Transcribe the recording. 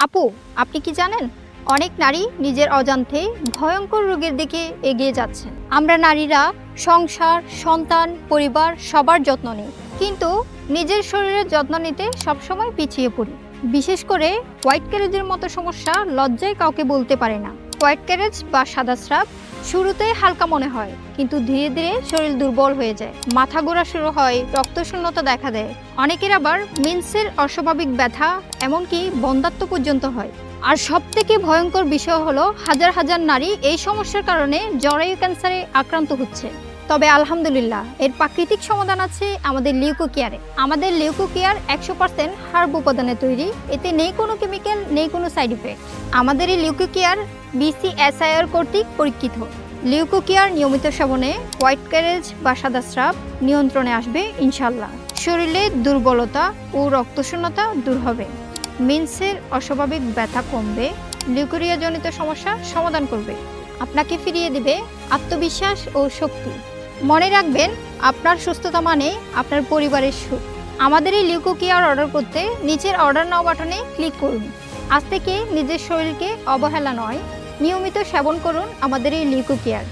আপু, আপনি কি জানেন অনেক নারী নিজের অজান্তে ভয়ঙ্কর রোগের দিকে এগিয়ে যাচ্ছেন। আমরা নারীরা সংসার, সন্তান, পরিবার সবার যত্ন নিই, কিন্তু নিজের শরীরের যত্ন নিতে সবসময় পিছিয়ে পড়ি। বিশেষ করে হোয়াইট ক্যারেজের মতো সমস্যা লজ্জায় কাউকে বলতে পারে না। হোয়াইট ক্যারেজ বা সাদা স্রাব শুরুতে হালকা মনে হয়, কিন্তু ধীরে ধীরে শরীর দুর্বল হয়ে যায়, মাথা ঘোরা শুরু হয়, রক্তশূন্যতা দেখা দেয়। অনেকের আবার মেন্সের অস্বাভাবিক ব্যথা, এমনকি বন্ধ্যাত্ব পর্যন্ত হয়। আর সবথেকে ভয়ঙ্কর বিষয় হলো হাজার হাজার নারী এই সমস্যার কারণে জরায়ু ক্যান্সারে আক্রান্ত হচ্ছে। তবে আলহামদুলিল্লাহ, এর প্রাকৃতিক সমাধান আছে আমাদের লিউকো কেয়ারে। আমাদের লিউকো কেয়ার 100% হার্ব উপাদানে তৈরি। এতে নেই কোনো কেমিক্যাল, নেই কোনো সাইড ইফেক্ট। আমাদের এই লিউকো কেয়ার BCSIR কর্তৃক পরীক্ষিত। লিউকো কেয়ার নিয়মিত সেবনে হোয়াইট ক্যারেজ বা সাদা স্রাব নিয়ন্ত্রণে আসবে ইনশাল্লাহ। শরীরে দুর্বলতা ও রক্তশূন্যতা দূর হবে, মেন্সের অস্বাভাবিক ব্যথা কমবে, লিউকোরিয়াজনিত সমস্যা সমাধান করবে, আপনাকে ফিরিয়ে দিবে আত্মবিশ্বাস ও শক্তি। মনে রাখবেন, আপনার সুস্থতা মানে আপনার পরিবারের সুখ। আমাদের এই লিউকো কেয়ার অর্ডার করতে নিচের অর্ডার নাও বাটনে ক্লিক করুন। আজ থেকে নিজের শরীরকে অবহেলা নয়, নিয়মিত সেবন করুন আমাদের এই লিউকো কেয়ার।